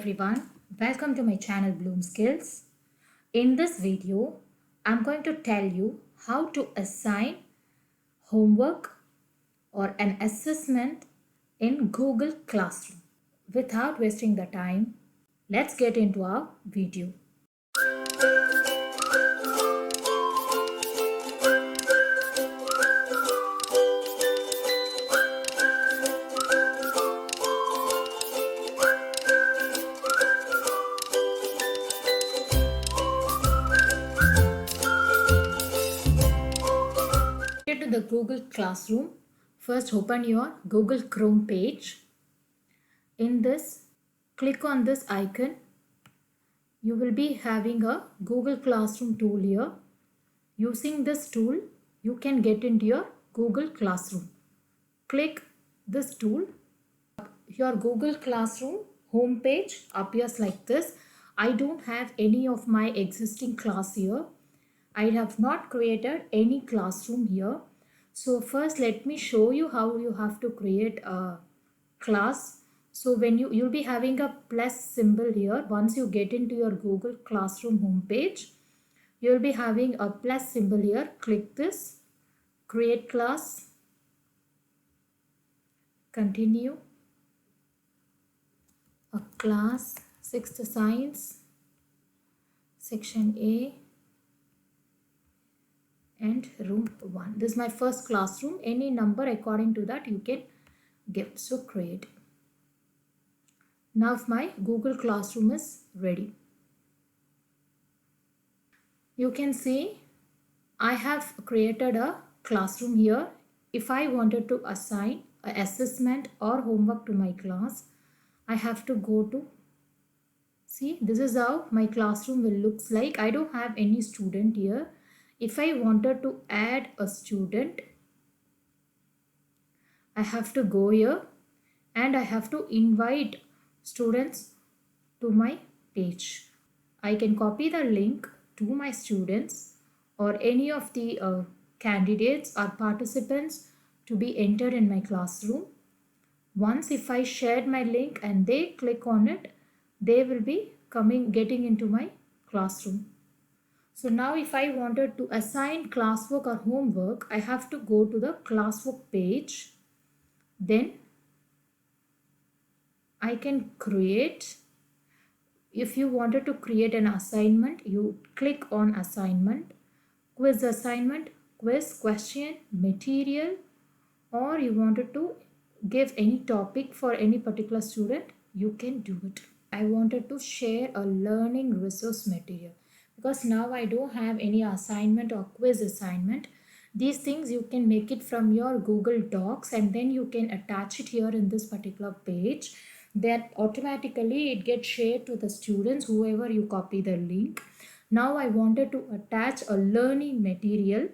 everyone, welcome to my channel Bloom Skills. In this video, I'm going to tell you how to assign homework or an assessment in Google Classroom. Without wasting the time, let's get into our video. Get to the Google Classroom. First open your Google Chrome page. In this, click on this icon. You will be having a Google Classroom tool here. Using this tool, you can get into your Google Classroom. Click this tool. Your Google Classroom homepage appears like this. I don't have any of my existing class here. I have not created any classroom here. So first let me show you how you have to create a class. So when you'll be having a plus symbol here. Once you get into your Google Classroom homepage, you'll be having a plus symbol here. Click this, create class, continue, a class, 6th science, section A, and room 1. This is my first classroom. Any number according to that you can give. So create. Now my Google Classroom is ready. You can see I have created a classroom here. If I wanted to assign an assessment or homework to my class, I have to go to, see, this is how my classroom will looks like. I don't have any student here. If I wanted to add a student, I have to go here and I have to invite students to my page. I can copy the link to my students or any of the candidates or participants to be entered in my classroom. Once if I shared my link and they click on it, they will be getting into my classroom. So now if I wanted to assign classwork or homework, I have to go to the classwork page. Then I can create. If you wanted to create an assignment, you click on assignment, quiz assignment, quiz, question, material, or you wanted to give any topic for any particular student, you can do it. I wanted to share a learning resource material because now I don't have any assignment or quiz assignment. These things you can make it from your Google Docs and then you can attach it here in this particular page. That automatically it gets shared to the students, whoever you copy the link. Now I wanted to attach a learning material.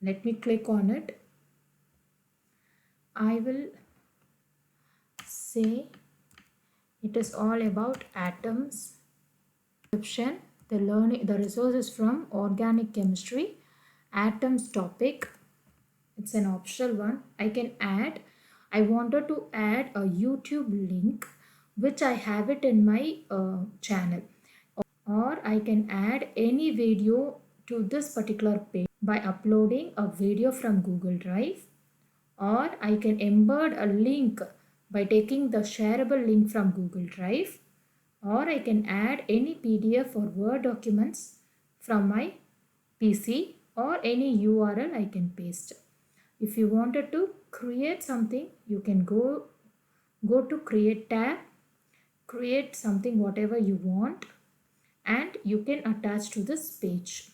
Let me click on it. I will say it is all about atoms. Description, the resources from organic chemistry, atoms topic. It's an optional one. I can add. I wanted to add a YouTube link which I have it in my channel, or I can add any video to this particular page by uploading a video from Google Drive, or I can embed a link by taking the shareable link from Google Drive, or I can add any PDF or Word documents from my PC, or any URL I can paste. If you wanted to create something, you can go to create tab, create something whatever you want, and you can attach to this page.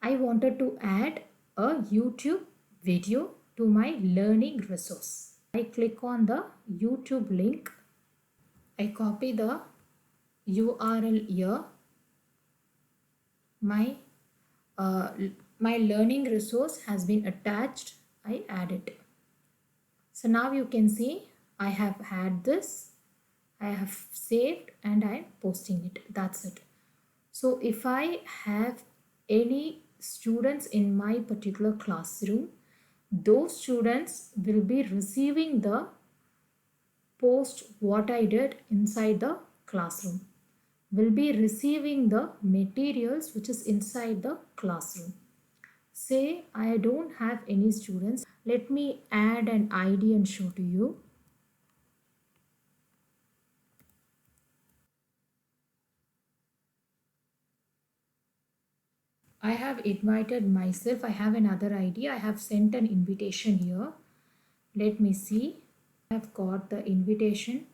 I wanted to add a YouTube video to my learning resource. I click on the YouTube link. I copy the URL here. My learning resource has been attached. I add it. So now you can see I have had this. I have saved and I'm posting it. That's it. So if I have any students in my particular classroom, those students will be receiving the post what I did inside the classroom. Will be receiving the materials which is inside the classroom. Say I don't have any students. Let me add an ID and show to you. I have invited myself. I have another ID. I have sent an invitation here. Let me see. I have got the invitation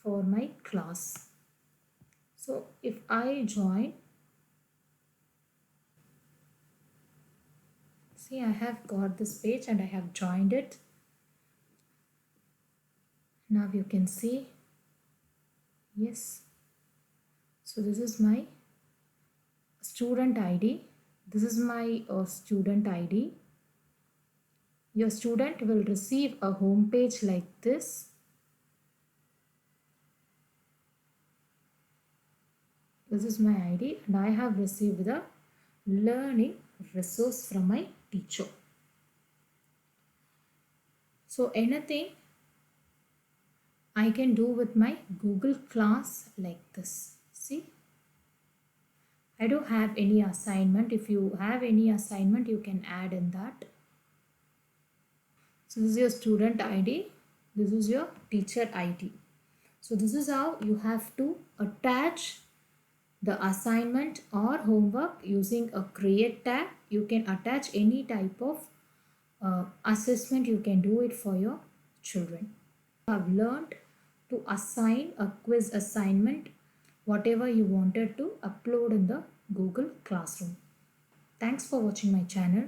for my class. So if I join, see, I have got this page and I have joined it. Now you can see, yes. So this is my student ID. This is my student ID. Your student will receive a home page like this. This is my ID and I have received the learning resource from my teacher. So anything I can do with my Google Class like this. See, I don't have any assignment. If you have any assignment, you can add in that. So this is your student ID. This is your teacher ID. So this is how you have to attach the assignment or homework using a create tab. You can attach any type of assessment. You can do it for your children. You have learned to assign a quiz assignment, whatever you wanted to upload in the Google Classroom. Thanks for watching my channel.